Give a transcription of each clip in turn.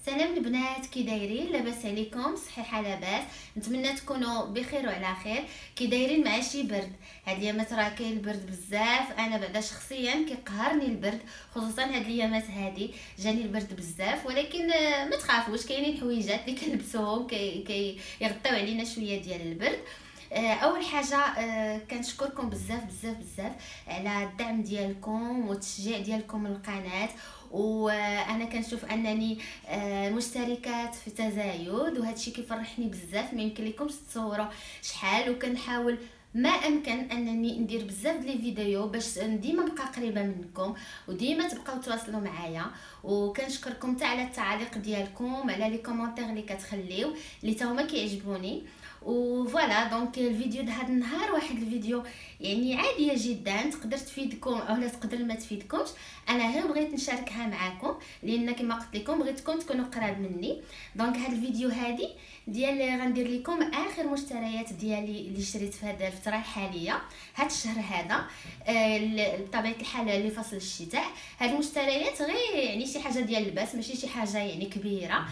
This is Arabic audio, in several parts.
سلام البنات، كي دايرين؟ لاباس عليكم؟ صحيحه لاباس؟ نتمنى تكونوا بخير وعلى خير. كي دايرين مع شي برد؟ هاد الايامات راه كاين البرد بزاف. انا بعدا شخصيا كيقهرني البرد، خصوصا هاد الايامات هادي جاني البرد بزاف. ولكن ما تخافوش، كاينين حويجات اللي كنلبسوهم يغطيو علينا شويه ديال البرد. اول حاجه كنشكركم بزاف بزاف بزاف على الدعم ديالكم والتشجيع ديالكم للقناه. وانا كنشوف انني مشتركات في تزايد، وهذا الشيء كيفرحني بزاف. ما يمكن لكمش تصوروا شحال. وكنحاول ما امكن انني ندير بزاف ديال الفيديو باش ديما نبقى قريبه منكم وديما تبقاو تواصلوا معايا. وكنشكركم حتى على التعاليق ديالكم، على لي كومونتير اللي كتخليو اللي تا هما كيعجبوني. وفوالا دونك الفيديو هذا النهار واحد الفيديو يعني عاديه جدا، تقدر تفيدكم او لا تقدر ما تفيدكمش. انا غير بغيت نشاركها معكم لان كما قلت لكم بغيتكم تكونوا قراب مني. دونك هذا الفيديو هذه ديال غندير لكم اخر مشتريات ديالي اللي شريت في هذه الفتره الحاليه، هذا الشهر هذا بطبيعه الحال اللي فصل الشتاء. هاد المشتريات غير يعني شي حاجه ديال اللباس، ماشي شي حاجه يعني كبيره.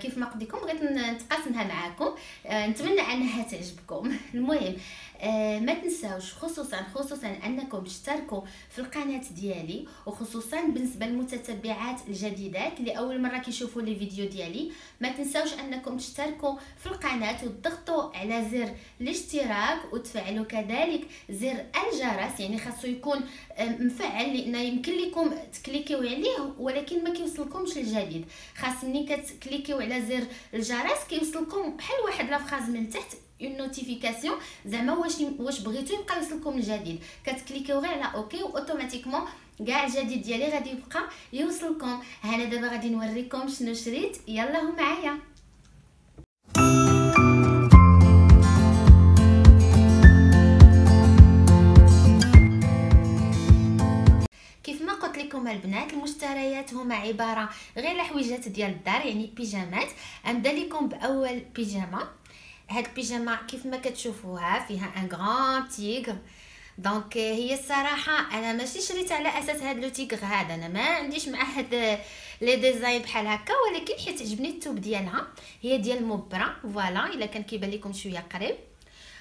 كيف ما قلت لكم بغيت نتقاسمها معكم، نتمنى انها تعجبكم. المهم ما تنساوش خصوصا انكم تشتركوا في القناه ديالي، وخصوصا بالنسبه للمتتبعات الجديدات اللي اول مره كيشوفوا لي فيديو ديالي. ما تنساوش انكم تشتركوا في القناه وتضغطوا على زر الاشتراك وتفعلوا كذلك زر الجرس، يعني خاصو يكون مفعل لان يمكن لكم تكليكيو عليه ولكن ما كيوصلكمش الجديد. خاص ملي كتكليكيو على زر الجرس كيوصلكم بحال واحد لافراز من تحت اون نوتيفيكاسيون، زعما واش بغيتو يبقى يوصلكم الجديد. كتكليكيو غير على اوكي واوتوماتيكمون كاع الجديد ديالي غادي يبقى يوصلكم. انا دابا غادي نوريكم شنو شريت، يلا هو معايا. كيف ما قلت لكم البنات، المشتريات هما عباره غير الحويجات ديال الدار، يعني بيجامات. نبدا لكم باول بيجامه. هاد البيجامه كيف ما كتشوفوها فيها ان غران تيغر. دونك هي الصراحه انا ماشي شريت على اساس هاد لو تيغر هذا، انا ما عنديش مع هاد لي ديزاين بحال هكا، ولكن حيت عجبني الثوب ديالها. هي ديال مبره فوالا، الا كان كيبان لكم شويه قريب.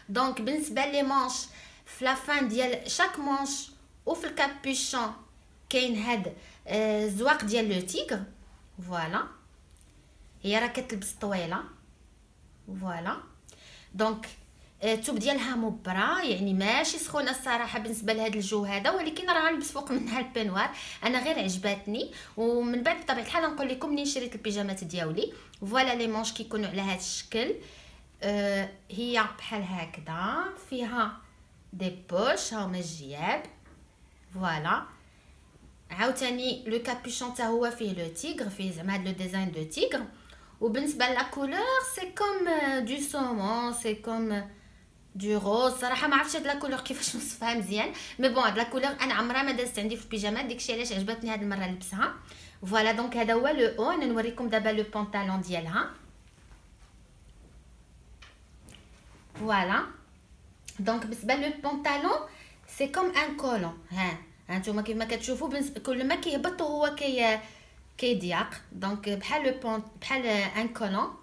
دونك بالنسبه لي مانش في لافان ديال شاك مانش وفي الكابوشون كاين هاد الزواق ديال لو تيغر فوالا. هي راه كتلبس طويله فوالا. دونك الثوب ديالها مبره، يعني ماشي سخونه الصراحه بالنسبه لهذا الجو هذا، ولكن راه غنلبس فوق منها البنوار. انا غير عجباتني. ومن بعد بطبيعه الحال نقول لكم منين شريت البيجامات ديالي. فوالا لي مونش كيكونوا على هذا الشكل. هي بحال هكذا، فيها دي بوش هاهما الجياب فوالا. عاوتاني لو كابوشون حتى هو فيه لو تيغر، فيه زعما هذا لو ديزاين دو تيغر. وبالنسبه لا كولور سي كوم دو سومون، سي كوم دو روز. صراحه ما عرفتش هاد لا كولور كيفاش نوصفها مزيان، مي بون هاد لا كولور انا عمرها ما دازت عندي في البيجامات، داكشي علاش عجبتني هاد المره نلبسها فوالا. دونك هذا هو لو او. انا نوريكم دابا لو بونطالون ديالها فوالا. دونك بالنسبه لو بونطالون سي كوم ان كولون. هانتوما كيما كتشوفوا كل ما كيهبط هو كيضيق. دونك بحال ان كولون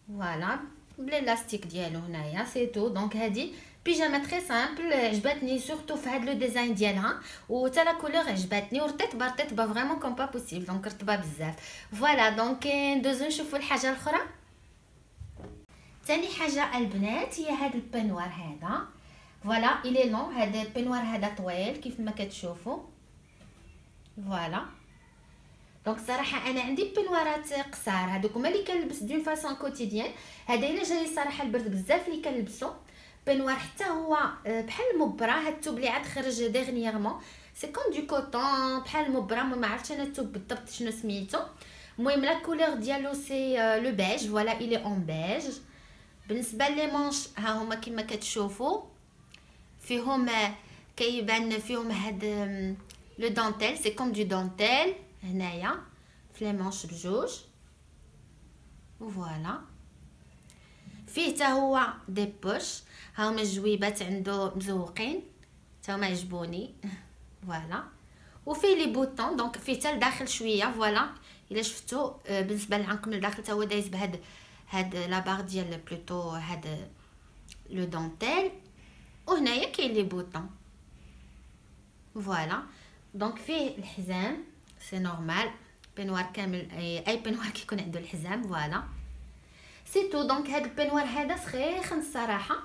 فوالا، بلاستيك ديالو هنايا سي تو. دونك هذه بيجامه تري سامبل، عجبتني سورتو في هذا لو ديزاين ديالها، وتا لا كولور عجبتني، ورطيبه فريمون كوم با بوسيبل. دونك رطبه بزاف فوالا. دونك ندوزو نشوفوا الحاجه الاخرى. ثاني حاجه البنات هي هذا البنوار هذا فوالا. الي لون، هذا البنوار هذا طويل كيف ما كتشوفوا فوالا. دونك صراحه انا عندي بنوارات قصار، هذوك هما اللي كنلبس دون فاسون كوتيديان. هذا الا جاي صراحه البرد بزاف اللي كنلبسو بنوار، حتى هو بحال المبره. هاد الثوب اللي عاد خرج ديغنييرمون سي كوم دو كوطون بحال المبره، ما عرفتش انا الثوب بالضبط شنو سميتو. المهم لا كولور ديالو سي لو بيج فوالا، الي اون بيج. بالنسبه لي مونش ها هما كما كتشوفوا، فيهم كيبان فيهم هاد لو دونتيل، سي كوم دو دونتيل هنايا في لي مونش بجوج فوالا. فيه حتى هو دي بوش، هاهما الجويبات عنده مزوقين حتى هما عجبوني فوالا. وفيه لي بوطون، دونك فيه حتى لداخل شويه فوالا، الا شفتو بالنسبه للعنق من الداخل حتى هو دايز بهاد لا باغ ديال بلوتو هاد لو دونتيل. وهنايا كاين لي بوطون فوالا. دونك فيه الحزام سي نورمال، بينوار كامل، اي بينوار كيكون عنده الحزام فوالا سي تو. دونك هاد البينوار هذا سخيخن الصراحه،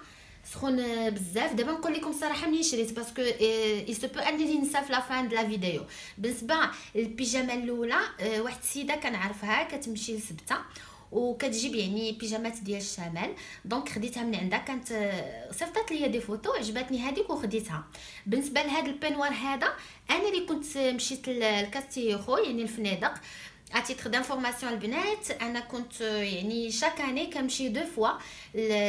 سخون بزاف. دابا نقول لكم الصراحه منين شريت باسكو اي سو بو انني ننسى في لا فان د لا فيديو. بالنسبه للبيجامه الاولى واحد السيده كنعرفها كتمشي لسبته وكتجيب يعني بيجامات ديال الشمال، دونك خديتها من عندها، كانت صيفطات ليا دي فوتو عجبتني هذيك وخديتها. بالنسبه لهذا البينوار هذا انا اللي كنت مشيت لكاستيخو يعني الفنادق عطيت خدام فورماسيون البنات. انا كنت يعني شاك اني كنمشي دو فوا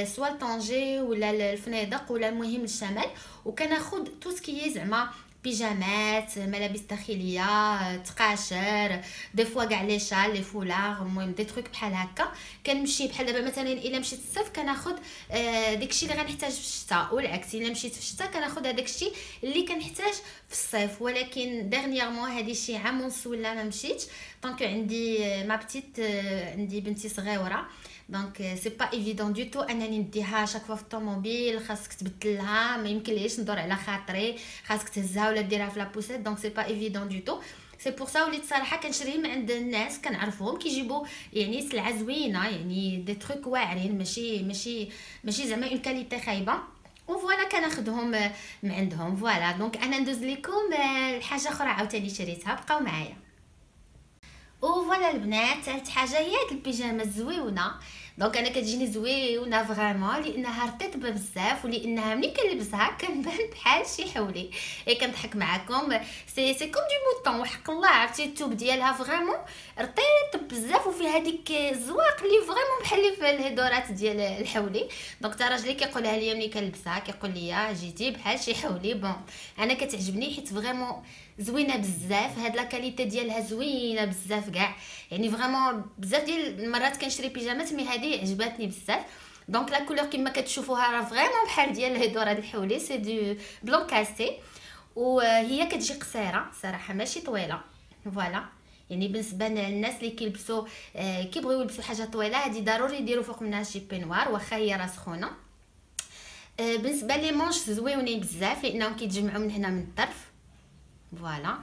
سوا لطنجي ولا الفنادق ولا المهم للشمال، وكناخذ تو سكي زعما بيجامات، ملابس داخليه، تقاشر، دي فوا كاع لي شال لي فولار، المهم دي تروك بحال هكا. كنمشي بحال دابا مثلا الا مشيت الصيف كناخذ داكشي اللي غنحتاج في الشتاء، والعكس الا مشيت في الشتاء كناخذ هذاك الشيء اللي كنحتاج في الصيف. ولكن ديرنييرمون هذه شي عام ونص ولا ما مشيتش، دونك عندي ما بتيت، عندي بنتي صغيره، دونك سي با ايفيدون دو تو انني نديها شاك فوا في الطوموبيل، خاصك تبدلها، ما يمكنليش ندور على خاطري، خاصك تهزها ولا ديرها في لابوسيت، دونك سي با ايفيدون دو تو. سي بور سا وليت صراحه كنشري من عند الناس كنعرفهم كيجيبوا يعني سلعه زوينه، يعني دي تروك واعرين، ماشي زعما اون كاليتي خايبه، وفوالا كناخذهم من عندهم فوالا. دونك انا ندوز لكم الحاجه اخرى عاوتاني شريتها، بقاو معايا. وفوالا البنات، ثالث حاجه هي هاد البيجامه الزويونه. دونك انا كتجيني زويونه فريمون لانها رطيبه بزاف، ولانها ملي كنلبسها كنبان بحال شي حولي. كنضحك معكم، سي كوم دو موطون، وحق الله عرفتي الثوب ديالها فريمون رطيب بزاف، وفي هذيك الزواق اللي فريمون بحال اللي في الهدورات ديال الحولي. دونك تا راجلي كيقولها ليا ملي كنلبسها، كيقول لي جيتي بحال شي حولي. بون انا كتعجبني حيت فريمون زوينه بزاف، هاد لا كاليتي ديالها زوينه بزاف كاع، يعني فريمون بزاف ديال المرات كنشري بيجامات مي هذه عجبتني بزاف. دونك لا كولور كما كتشوفوها راه فريمون بحال ديال الهدوره ديال الحولي، سي دو بلون كاسي، وهي كتجي قصيره صراحه ماشي طويله فوالا. يعني بالنسبه للناس اللي كيلبسوا كيبغيو يلبسوا حاجه طويله، هذه ضروري يديروا فوق منها شي بينوار واخا هي راه سخونه. بالنسبه لي مونش زويونين بزاف لانهم كيتجمعوا من هنا من الطرف فوالا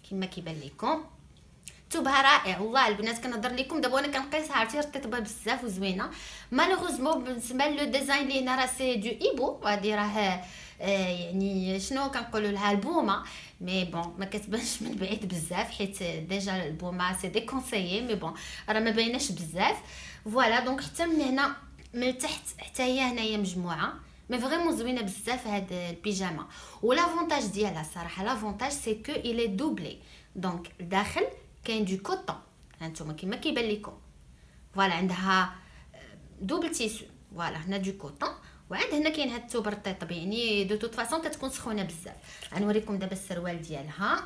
كما كيبان لكم. ثوبها رائع والله البنات، كنهضر لكم دابا وانا كنقيسها عرفتي رطيبه بزاف وزوينه. مالوغوزمون بالنسبه لو ديزاين اللي هنا راه سي دو ايبو، غادي راه يعني شنو كنقولوا لها البومه، مي بون ما كتبانش من بعيد بزاف حيت ديجا البومه سي ديكونسيي، مي بون راه ما بايناش بزاف فوالا. دونك حتى من هنا من التحت حتى هي هنايا مجموعه، مي فريمون زوينه بزاف هاد البيجامه. ولافونتاج ديالها الصراحه لافونتاج سي كو الي دوبلي، دونك الداخل كاين دو كوطون هانتوما كما كيبان لكم فوالا، عندها دوبل تيسو فوالا، هنا دو كوطون، وعند هنا كاين هاد الثوب رطيب، يعني دو توت فاصون كتكون سخونه بزاف. غنوريكم دابا السروال ديالها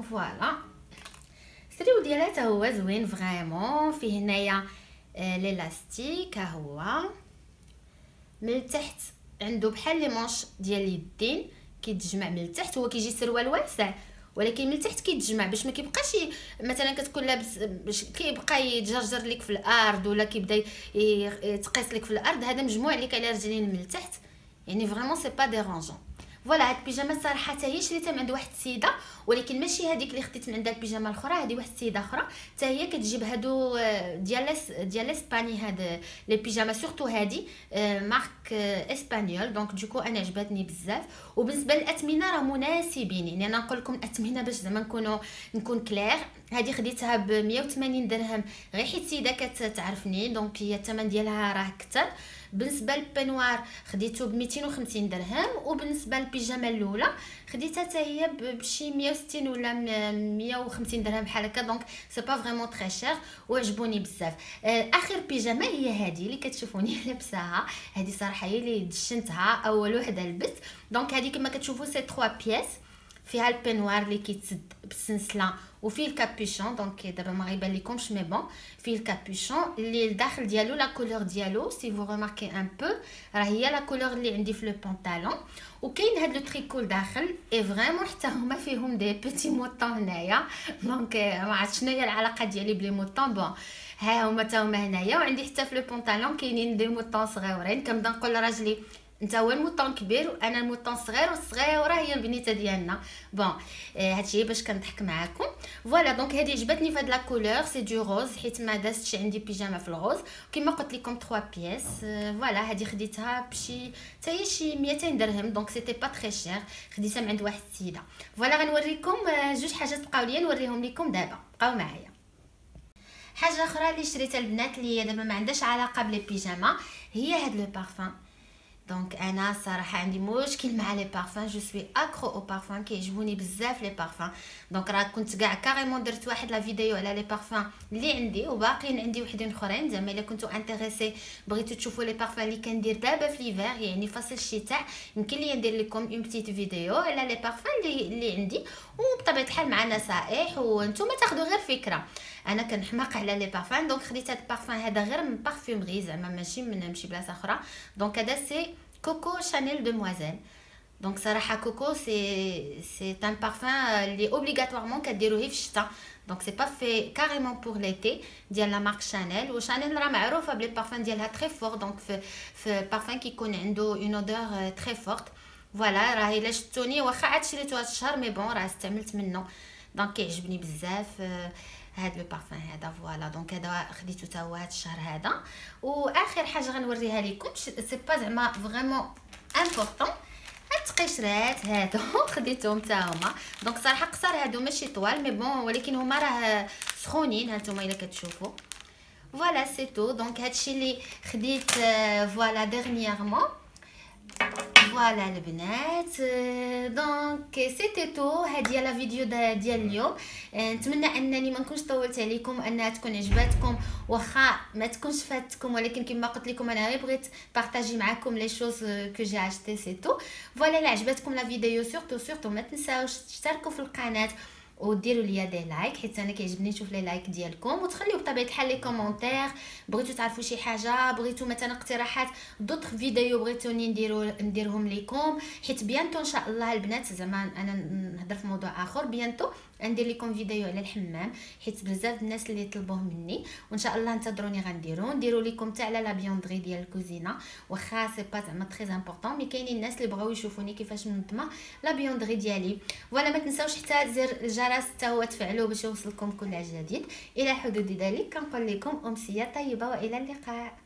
فوالا. السريو ديالها حتى هو زوين فريمون، فيه هنايا ليلاستيك ها هو من التحت، عنده بحال لي مونش ديال اليدين كيتجمع من التحت، هو كيجي سروال واسع ولكن من التحت كيتجمع باش ما كيبقاش مثلا كتكون لابس باش كيبقى يتجرجر لك في الارض ولا كيبدا يتقيس لك في الارض. هذا مجموع لك على رجلين من التحت، يعني فريمون سي با ديرونجون فوالا. هاد البيجامه الصراحه حتى هي شريتها من عند واحد السيده، ولكن ماشي هذيك اللي خديت من عندها البيجامه الاخرى، هذه واحد السيده اخرى حتى هي كتجيب هادو ديال اسباني، هاد لي بيجامه سورتو هادي مارك اسبانيول، دونك دوكو انا عجبتني بزاف. وبالنسبه للاثمنه راه مناسبين، يعني انا نقول لكم الاثمنه باش زعما نكون كلير. هذه خديتها ب 180 درهم غير حيت السيده كتعرفني، دونك هي الثمن ديالها راه كثر. بالنسبه للبنوار خديته ب 250 درهم، وبالنسبه للبيجامه الاولى خديتها حتى هي بشي 160 ولا 150 درهم بحال هكا، دونك سي با فريمون تري شير وعجبوني بزاف. اخر بيجامه هي هذه اللي كتشوفوني لابساها، هذه صراحه هي اللي دشنتها اول وحده لبست. دونك هذه كما كتشوفوا سي 3 بياس فيها البينوار اللي كيتسد بالسلسله وفيه الكابيشون. دونك دابا ما غيبان لكمش مي بون، فيه الكابيشون اللي الداخل ديالو لا كولور ديالو سي فو ريماركي ان بو راه هي لا كولور اللي عندي في لو بونطالون. وكاين هاد لو تريكو لداخل اي فريمون حتى هما فيهم دي بيتي موطون هنايا. دونك ما عرفتش شنو هي العلاقه ديالي بلي موطون. بون ها هما تا هما هنايا، وعندي حتى في لو بونطالون كاينين دي موطون صغيورين. كنبدا نقول لراجلي انت هو الموطون كبير وانا الموطون صغير، والصغيره هي البنيته ديالنا. بون هادشي باش كنضحك معاكم. فوالا دونك هذه عجبتني فهاد لا كولور سي دو روز، حيت ما دازتش عندي بيجامه في الغوز كما قلت لكم 3 بياس. فوالا هذه خديتها بشي حتى هي شي 200 درهم، دونك سيتي با تري شير، خديتها من عند واحد السيده. فوالا غنوريكم جوج حاجات بقاو ليا نوريهم لكم دابا، بقاو معايا. حاجه اخرى اللي شريتها البنات اللي هي دابا ما عندهاش علاقه بلي بيجاما هي هاد لو بارفان. دونك انا صراحه عندي مشكل مع لي بارفان، جو سوي اكرو او بارفان، كيعجبوني بزاف لي بارفان. دونك راه كنت كاع كاريمون درت واحد لا فيديو على لي بارفان اللي عندي، وباقيين عندي وحدين اخرين. زعما الا كنتو انتريسي بغيتو تشوفوا لي بارفان اللي كندير دابا في ليفر يعني فصل الشتاء، يمكن لي ندير لكم اون بتيت فيديو على لي بارفان اللي عندي، وبطبيعه الحال مع نصائح وانتم تاخذوا غير فكره. انا كنحماق على لي بارفان، دونك خديت هاد البارفان هذا غير من بارفومري، زعما ماشي من شي بلاصه اخرى. دونك هذا سي كوكو شانيل دموازيل. دونك صراحه كوكو سي ان بارفان اللي اوبليغاتوارمون كديروه في الشتاء. دونك سي با في كاريمون بور ليتي ديال لا مارك شانيل. وشانيل راه معروفه بلي بارفان ديالها تري فور، دونك في بارفان كيكون عنده اون اودور تري فورت. فوالا راه الا شفتوني واخا عاد شريتو هاد الشهر مي بون راه استعملت منه، دونك كيعجبني بزاف هاد لو بارفان هذا. فوالا دونك هذا خديته تا هو هاد الشهر هذا. واخر حاجه غنوريها لكم سي با زعما فريمون امبورطون، هاد التقشرات هادو خديتهم تا هما. دونك صراحه قصر هادو ماشي طوال مي بون، ولكن هما راه سخونين هانتوما الا كتشوفوا. فوالا سي تو. دونك هادشي اللي خديت فوالا ديرنييرمون. فوالا البنات دونك سيتي تو. هذه لا فيديو ديال اليوم. نتمنى انني ما نكونش طولت عليكم، انها تكون عجباتكم واخا ما تكونش فاتكم، ولكن كما قلت لكم انا غير بغيت بارطاجي معكم لي شوز كو جي اشتي سي تو. فوالا الا عجبتكم لا فيديو سورتو ما تنساوش تشتركوا في القناه وديروا ليا دي لايك، حيت انا كيعجبني نشوف لي لايك ديالكم، وتخليو بطبيعه الحال لي كومونتير بغيتو تعرفوا شي حاجه، بغيتو مثلا اقتراحات دوطخ فيديو بغيتوني نديرهم لكم، حيت بيانتو ان شاء الله البنات زعما انا نهضر في موضوع اخر بيانتو ندير لكم فيديو على الحمام، حيت بزاف الناس اللي طلبوه مني، وان شاء الله انتظروني نديروا لكم حتى على لا بيوندري ديال الكوزينه، واخا سي با زعما تري امبورطون مي كاينين الناس اللي بغاو يشوفوني كيفاش منظمه لا بيوندري ديالي. ولا ما تنساوش حتى زر الجرس حتى هو تفعلوه باش يوصلكم كل جديد. الى حدود ذلك كنقول لكم امسيه طيبه والى اللقاء.